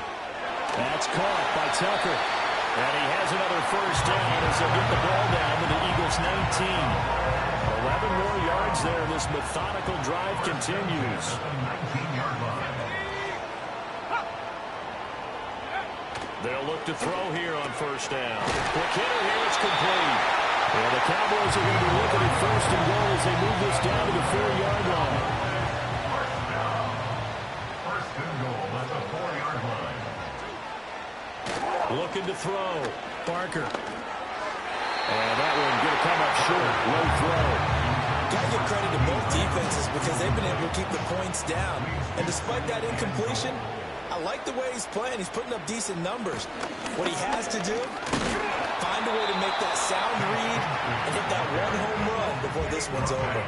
Speaker 2: That's caught by Tucker. And he has another first down as they'll get the ball down to the Eagles' 19. 11 more yards there. This methodical drive continues. They'll look to throw here on first down. Quick hitter here. It's complete. And the Cowboys are going to be looking at first and goal as they move this down to the 4-yard line.
Speaker 4: First and goal at the 4-yard line.
Speaker 2: Looking to throw. Barker. And that one going to come up short. Low throw.
Speaker 3: Got to give credit to both defenses because they've been able to keep the points down. And despite that incompletion, I like the way he's playing. He's putting up decent numbers. What he has to do, find a way to make that sound read and hit that one home run before this one's over.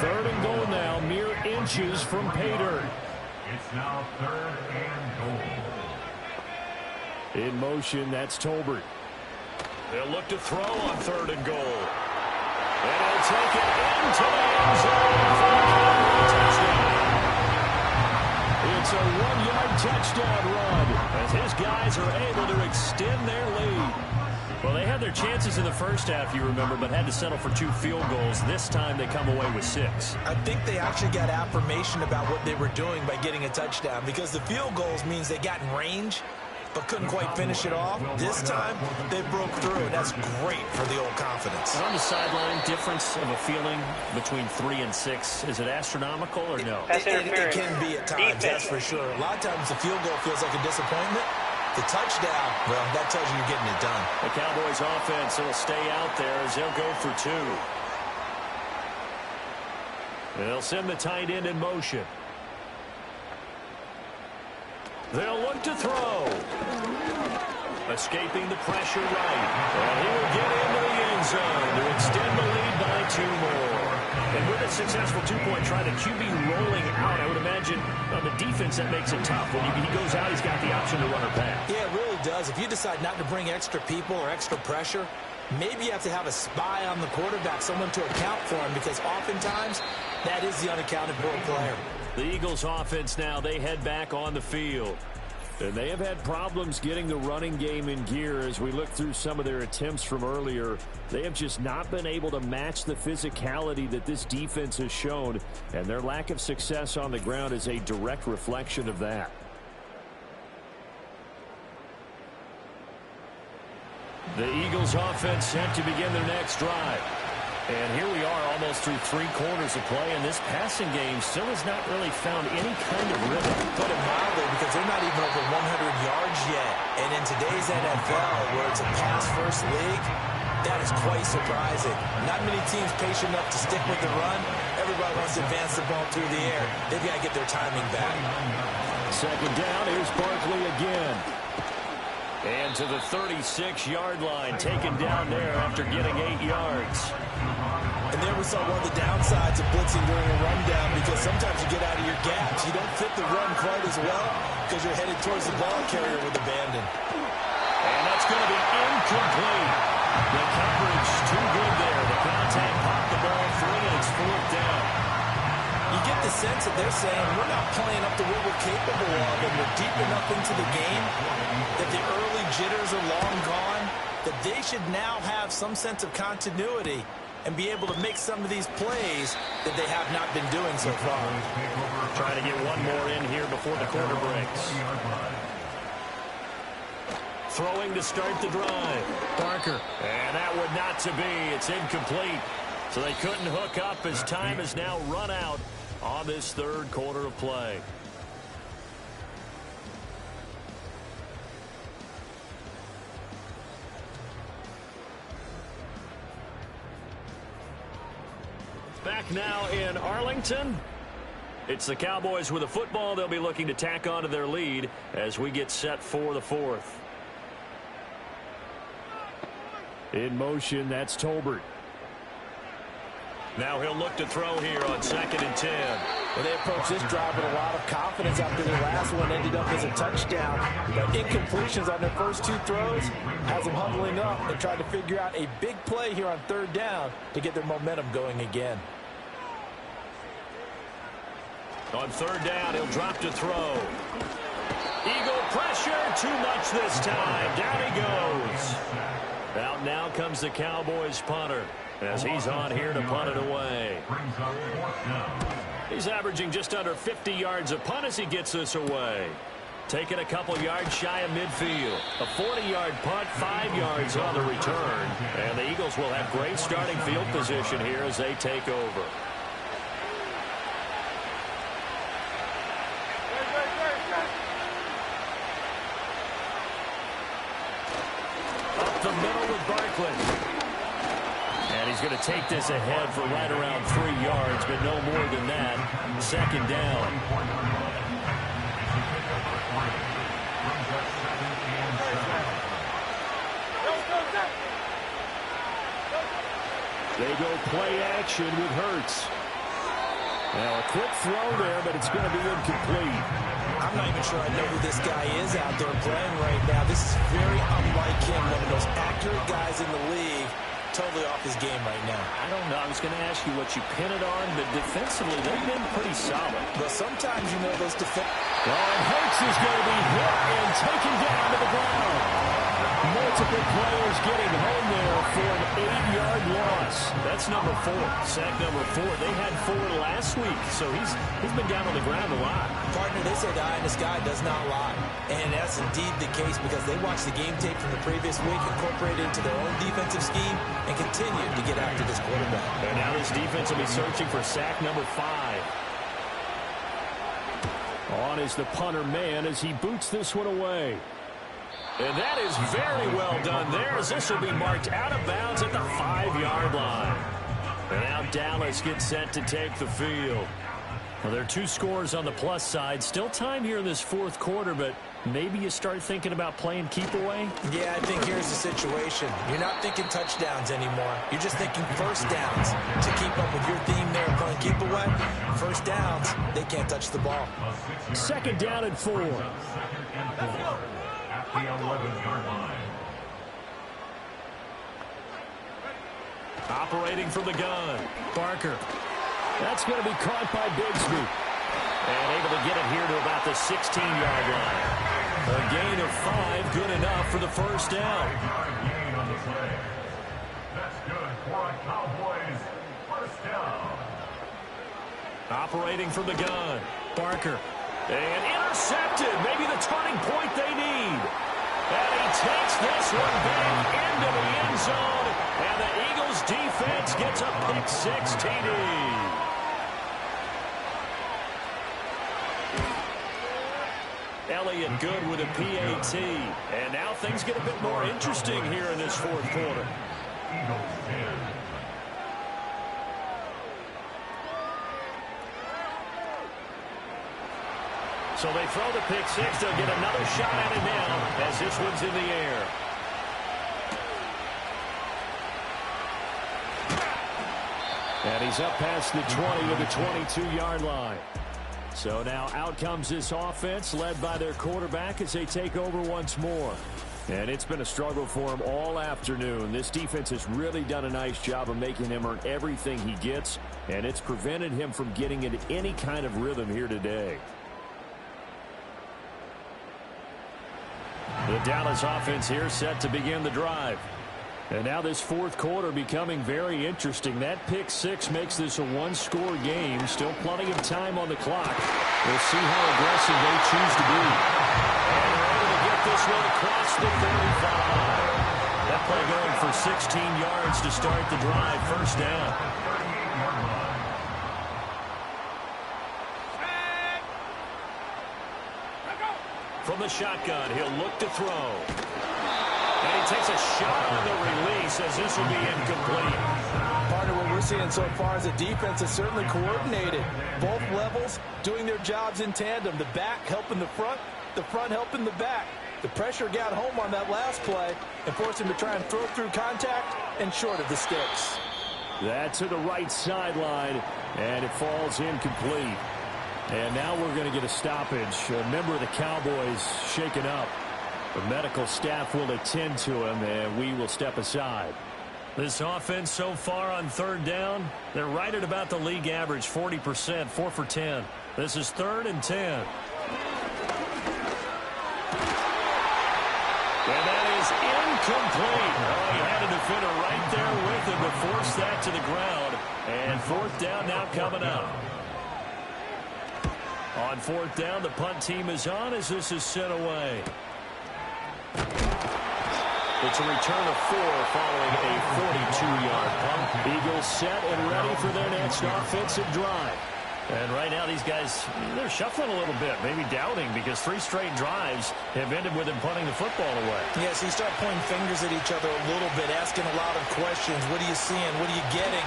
Speaker 2: Third and goal now, mere inches from pay dirt.
Speaker 4: It's now 3rd and goal.
Speaker 2: In motion, that's Tolbert. They'll look to throw on 3rd and goal. And he'll take it into the end zone for a touchdown. It's a 1-yard touchdown run as his guys are able to extend their lead. Well, they had their chances in the first half, you remember, but had to settle for 2 field goals. This time they come away with 6.
Speaker 3: I think they actually got affirmation about what they were doing by getting a touchdown because the field goals means they got in range but couldn't quite finish it off. This time, they broke through, and that's great for the old confidence.
Speaker 2: And on the sideline, difference of a feeling between 3 and 6, is it astronomical or no?
Speaker 3: It can be at times, that's for sure. A lot of times the field goal feels like a disappointment. The touchdown, well, that tells you you're getting it done.
Speaker 2: The Cowboys offense will stay out there as they'll go for 2. They'll send the tight end in motion. They'll look to throw. Escaping the pressure right. And he will get into the end zone to extend the lead by 2 more. And with a successful 2-point try, the QB rolling out, I would imagine on the defense that makes it tough. When he goes out, he's got the option to run or pass.
Speaker 3: Yeah, it really does. If you decide not to bring extra people or extra pressure, maybe you have to have a spy on the quarterback, someone to account for him, because oftentimes that is the unaccounted for player.
Speaker 2: The Eagles offense now, they head back on the field. And they have had problems getting the running game in gear as we look through some of their attempts from earlier. They have just not been able to match the physicality that this defense has shown, and their lack of success on the ground is a direct reflection of that. The Eagles offense set to begin their next drive. And here we are almost through 3 quarters of play, and this passing game still has not really found any kind of rhythm.
Speaker 3: Put it mildly, because they're not even over 100 yards yet. And in today's NFL, where it's a pass-first league, that is quite surprising. Not many teams patient enough to stick with the run. Everybody wants to advance the ball through the air. They've got to get their timing back.
Speaker 2: Second down, here's Barkley again. And to the 36-yard line, taken down there after getting 8 yards.
Speaker 3: And there we saw one of the downsides of blitzing during a rundown, because sometimes you get out of your gaps. You don't fit the run quite as well because you're headed towards the ball carrier with abandon.
Speaker 2: And that's going to be incomplete. The coverage too good there. The contact popped the ball free, and it's 4th down.
Speaker 3: You get the sense that they're saying we're not playing up to what we're capable of, and we're deep enough into the game that the early jitters are long gone, that they should now have some sense of continuity and be able to make some of these plays that they have not been doing so far.
Speaker 2: Trying to get one more in here before the quarter breaks. Throwing to start the drive. Barker. And that would not to be. It's incomplete. So they couldn't hook up as time has now run out on this 3rd quarter of play. Back now in Arlington. It's the Cowboys with a football. They'll be looking to tack on to their lead as we get set for the 4th. In motion, that's Tolbert. Now he'll look to throw here on 2nd and 10.
Speaker 3: Well, they approached this drive with a lot of confidence after the last one ended up as a touchdown. But incompletions on their first two throws has them huddling up and trying to figure out a big play here on third down to get their momentum going again.
Speaker 2: On third down, he'll drop to throw. Eagle pressure, too much this time. Down he goes. Out now comes the Cowboys punter as he's on here to punt it away. He's averaging just under 50 yards a punt as he gets this away. Taking a couple yards shy of midfield. A 40-yard punt, 5 yards on the return. And the Eagles will have great starting field position here as they take over. Up the middle with Barkley. And he's going to take this ahead for right around 3 yards, but no more than that. Second down. They go play action with Hurts. Now a quick throw there, but it's going to be incomplete.
Speaker 3: I'm not even sure I know who this guy is out there playing right now. This is very unlike him, one of those accurate guys in the league. Totally off his game right now.
Speaker 2: I don't know. I was going to ask you what you pin it on, but defensively, they've been pretty solid.
Speaker 3: But sometimes, you know, those defense...
Speaker 2: Well, and Hurts is going to be hit and taken down to the ground. Multiple players getting home there for an 8-yard loss. That's number 4. Sack number 4. They had 4 last week, so he's been down on the ground a lot.
Speaker 3: Partner, they say the eye in the sky does not lie. And that's indeed the case because they watched the game tape from the previous week, incorporated into their own defensive scheme, and continue to get after this quarterback.
Speaker 2: And now this defense will be searching for sack number 5. On is the punter man as he boots this one away. And that is very well done there as this will be marked out of bounds at the 5-yard line. And now Dallas gets set to take the field. Well, there are 2 scores on the plus side. Still time here in this fourth quarter, but maybe you start thinking about playing keep away?
Speaker 3: Yeah, I think here's the situation. You're not thinking touchdowns anymore. You're just thinking first downs. To keep up with your theme there of playing keep away, first downs, they can't touch the ball.
Speaker 2: Second down and 4.
Speaker 4: The 11-yard line.
Speaker 2: Operating from the gun, Barker. That's going to be caught by Bigsby. And able to get it here to about the 16-yard line. A gain of 5, good enough for the first down.
Speaker 4: Gain on the play. That's good for a Cowboys first down.
Speaker 2: Operating from the gun, Barker. And intercepted, maybe the turning point they need. And he takes this one back into the end zone. And the Eagles defense gets a pick-6 TD. Elliott good with a PAT. And now things get a bit more interesting here in this fourth quarter.
Speaker 4: Eagles 10.
Speaker 2: So they throw the pick-6. They'll get another shot at it now as this one's in the air. And he's up past the 20 to the 22-yard line. So now out comes this offense led by their quarterback as they take over once more. And it's been a struggle for him all afternoon. This defense has really done a nice job of making him earn everything he gets, and it's prevented him from getting into any kind of rhythm here today. The Dallas offense here set to begin the drive. And now this fourth quarter becoming very interesting. That pick-6 makes this a one-score game. Still plenty of time on the clock. We'll see how aggressive they choose to be. And they're able to get this one across the 35. That play going for 16 yards to start the drive. First down. From the shotgun, he'll look to throw. And he takes a shot on the release as this will be incomplete.
Speaker 3: Partner, what we're seeing so far is the defense is certainly coordinated. Both levels doing their jobs in tandem. The back helping the front helping the back. The pressure got home on that last play and forced him to try and throw through contact and short of the sticks.
Speaker 2: That to the right sideline, and it falls incomplete. And now we're going to get a stoppage. A member of the Cowboys shaken up. The medical staff will attend to him, and we will step aside. This offense so far on third down, they're right at about the league average, 40%, 4 for 10. This is 3rd and 10. And that is incomplete. Oh, he had a defender right there with him to force that to the ground. And 4th down now coming up. On 4th down, the punt team is on as this is sent away. It's a return of 4 following a 42-yard punt. Eagles set and ready for their next offensive drive. And right now these guys, they're shuffling a little bit, maybe doubting, because 3 straight drives have ended with them punting the football away.
Speaker 3: Yeah, so you start pointing fingers at each other a little bit, asking a lot of questions. What are you seeing? What are you getting?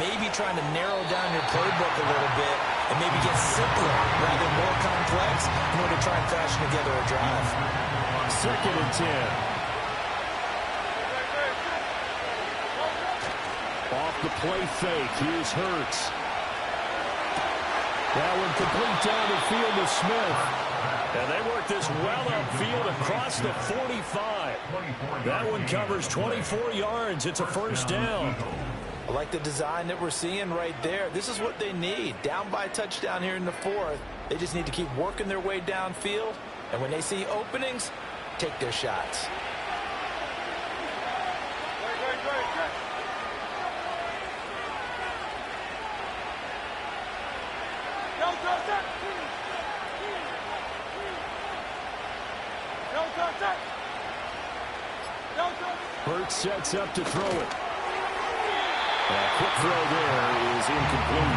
Speaker 3: Maybe trying to narrow down your playbook a little bit and maybe get simpler rather than more complex in order to try and fashion together a drive.
Speaker 2: 2nd and 10. Off the play fake, here's Hurts. That one complete down the field to Smith. And they work this well upfield across the 45. That one covers 24 yards. It's a 1st down.
Speaker 3: I like the design that we're seeing right there. This is what they need. Down by a touchdown here in the 4th. They just need to keep working their way downfield. And when they see openings, take their shots.
Speaker 2: Hurts sets up to throw it. A quick throw there is incomplete.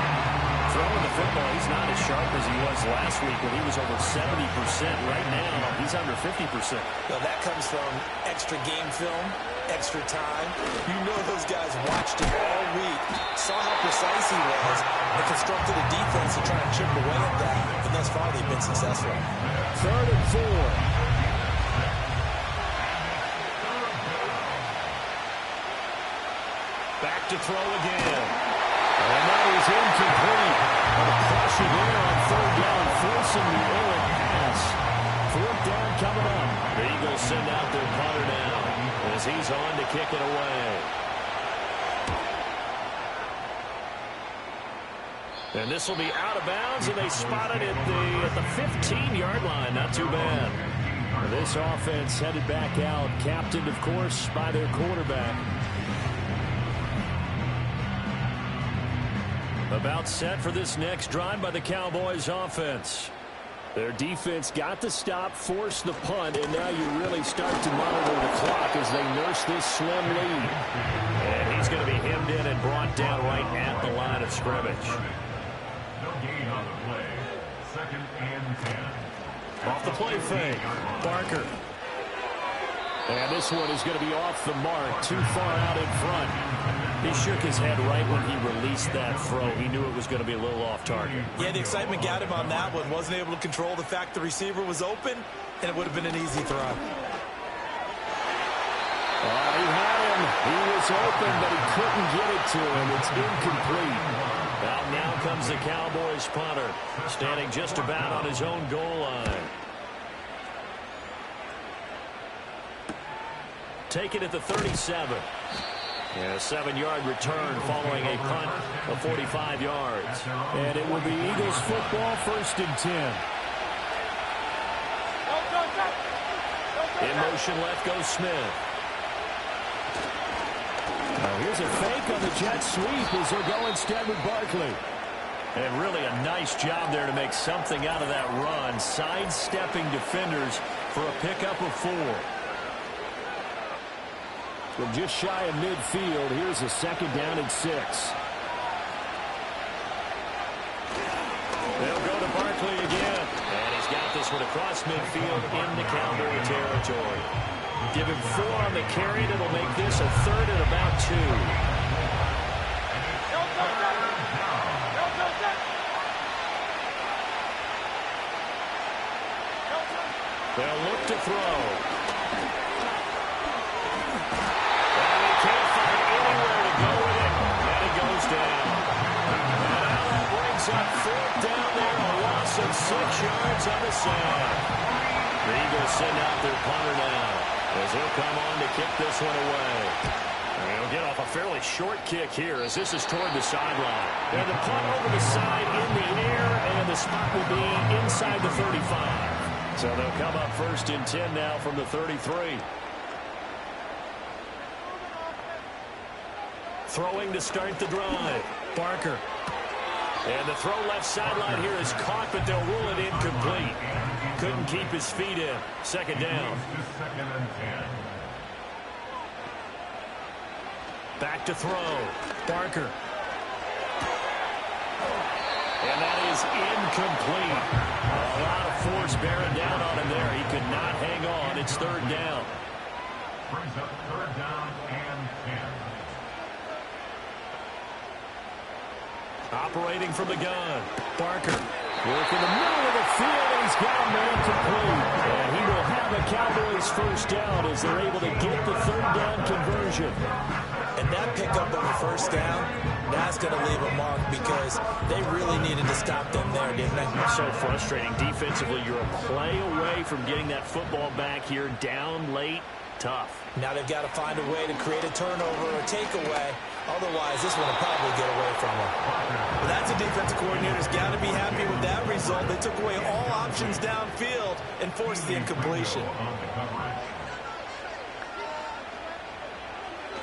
Speaker 2: Throwing the football, he's not as sharp as he was last week when he was over 70%. Right now, he's under 50%.
Speaker 3: Well, that comes from extra game film, extra time. You know those guys watched him all week, saw how precise he was, and constructed a defense to try and chip away at that. And thus far, they've been successful.
Speaker 2: 3rd and 4. Back to throw again. And that is incomplete. A pressure there on 3rd down, forcing the errant pass. 4th down coming up. The Eagles send out their punter now as he's on to kick it away. And this will be out of bounds, and they spot it at the 15-yard line. Not too bad. This offense headed back out, captained, of course, by their quarterback. About set for this next drive by the Cowboys offense. Their defense got the stop, forced the punt, and now you really start to monitor the clock as they nurse this slim lead. And he's going to be hemmed in and brought down right at the line of scrimmage.
Speaker 4: No gain on the play. 2nd and 10.
Speaker 2: Off the play fake, Barker. And this one is going to be off the mark, too far out in front. He shook his head right when he released that throw. He knew it was going to be a little off target.
Speaker 3: Yeah, the excitement got him on that one. Wasn't able to control the fact the receiver was open, and it would have been an easy throw.
Speaker 2: He had him. He was open, but he couldn't get it to him. It's incomplete. Now comes the Cowboys punter, standing just about on his own goal line. Take it at the 37. And a 7-yard return following a punt of 45 yards. And it will be Eagles football, 1st and 10. In motion left goes Smith. Now here's a fake on the jet sweep as they'll go instead with Barkley. And really a nice job there to make something out of that run, sidestepping defenders for a pickup of 4. From just shy of midfield, here's a 2nd down and 6. They'll go to Barkley again. And he's got this one across midfield into Cowboy territory. Give him 4 on the carry, and it'll make this a 3rd and about 2. They'll look to throw. And he can't find anywhere to go with it, and it goes down. And now that brings up 4th down there, a loss lands on the sand. The Eagles send out their punter now as he'll come on to kick this one away. And he'll get off a fairly short kick here as this is toward the sideline. And the punt over the side in the air, and the spot will be inside the 35. So they'll come up 1st and 10 now from the 33. Throwing to start the drive. Barker. And the throw left sideline here is caught, but they'll rule it incomplete. Couldn't keep his feet in. 2nd down. Back to throw. Barker. And that is incomplete. A lot of force bearing down on him there. He could not hang on. It's 3rd down.
Speaker 4: Brings up 3rd down and 10.
Speaker 2: Operating from the gun. Barker. Work in the middle of the field, and he's got a man complete. And he will have a Cowboys 1st down as they're able to get the 3rd down conversion.
Speaker 3: And that pickup of a 1st down, that's going to leave a mark because they really needed to stop them there, didn't they?
Speaker 2: So frustrating. Defensively, you're a play away from getting that football back here down late. Tough.
Speaker 3: Now they've got to find a way to create a turnover or a takeaway. Otherwise, this one will probably get away from them. Well, that's a defensive coordinator's got to be happy with that result. They took away all options downfield and forced the incompletion.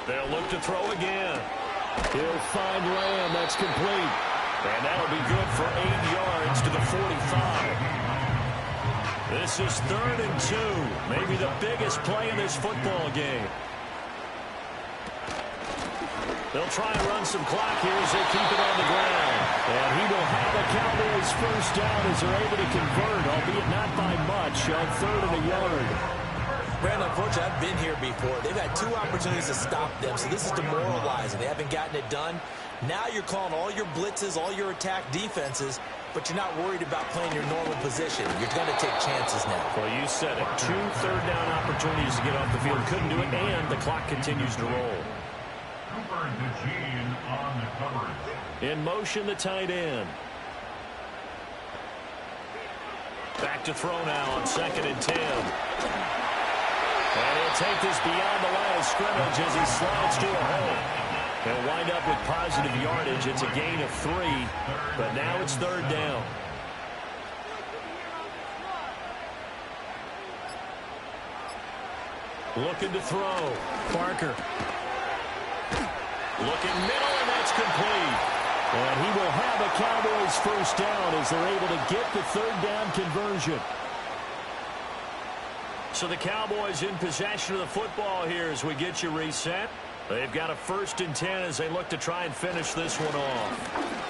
Speaker 2: They'll look to throw again. He'll find Lamb. That's complete. And that'll be good for 8 yards to the 45. This is 3rd and 2. Maybe the biggest play in this football game. They'll try and run some clock here as they keep it on the ground. And he will have the Cowboys 1st down as they're able to convert, albeit not by much, on 3rd and a yard.
Speaker 3: Brandon, unfortunately, I've been here before. They've had 2 opportunities to stop them, so this is demoralizing. They haven't gotten it done. Now you're calling all your blitzes, all your attack defenses, but you're not worried about playing your normal position. You're going to take chances now.
Speaker 2: Well, you said it. 2 third down opportunities to get off the field. Couldn't do it, and the clock continues to roll.
Speaker 4: Cooper and DeGene on the coverage.
Speaker 2: In motion, the tight end. Back to throw now on 2nd and 10. And he'll take this beyond the line of scrimmage as he slides to a hole. He'll wind up with positive yardage. It's a gain of 3, but now it's 3rd down. Looking to throw. Barker. Looking middle, and that's complete. And he will have a Cowboys 1st down as they're able to get the 3rd down conversion. So the Cowboys in possession of the football here as we get you reset. They've got a 1st and 10 as they look to try and finish this one off.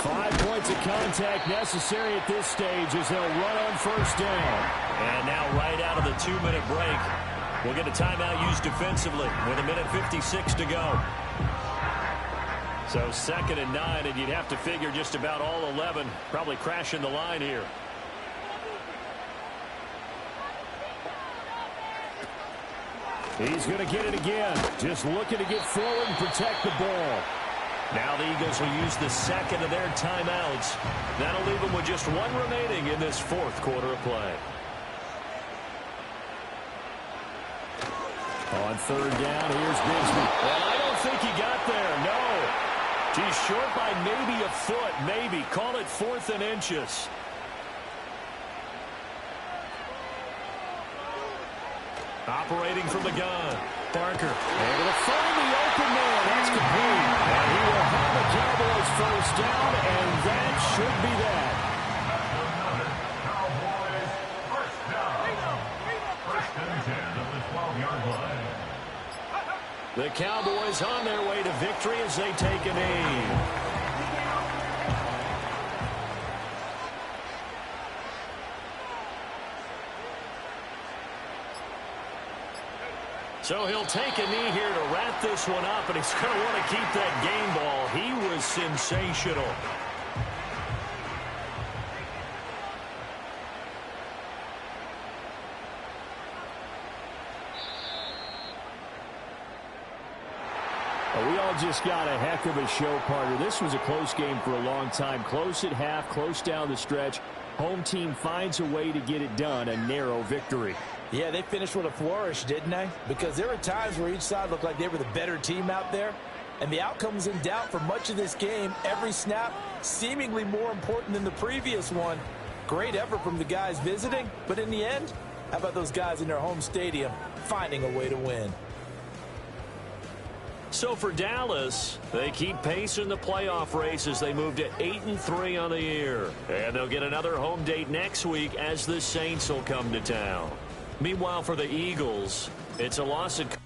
Speaker 2: 5 points of contact necessary at this stage as they'll run on 1st down. And now right out of the 2-minute break, we'll get a timeout used defensively with 1:56 to go. So 2nd and 9, and you'd have to figure just about all 11 probably crashing the line here. He's going to get it again. Just looking to get forward and protect the ball. Now the Eagles will use the 2nd of their timeouts. That'll leave them with just 1 remaining in this 4th quarter of play. On 3rd down, here's Bigsby. Well, I don't think he got there, no. He's short by maybe a foot, maybe. Call it 4th and inches. Operating from the gun. Barker. Able to find the open man. That's complete. And he will have a Cowboys 1st down, and that should be that.
Speaker 4: Cowboys 1st down. 1st and 10 at the 12-yard line.
Speaker 2: The Cowboys on their way to victory as they take a knee. So he'll take a knee here to wrap this one up, and he's going to want to keep that game ball. He was sensational. We all just got a heck of a show, partner. This was a close game for a long time. Close at half, close down the stretch. Home team finds a way to get it done, a narrow victory.
Speaker 3: Yeah, they finished with a flourish, didn't they? Because there were times where each side looked like they were the better team out there. And the outcome was in doubt for much of this game. Every snap seemingly more important than the previous one. Great effort from the guys visiting. But in the end, how about those guys in their home stadium finding a way to win?
Speaker 2: So for Dallas, they keep pace in the playoff race as they move to 8-3 on the year. And they'll get another home date next week as the Saints will come to town. Meanwhile, for the Eagles, it's a loss at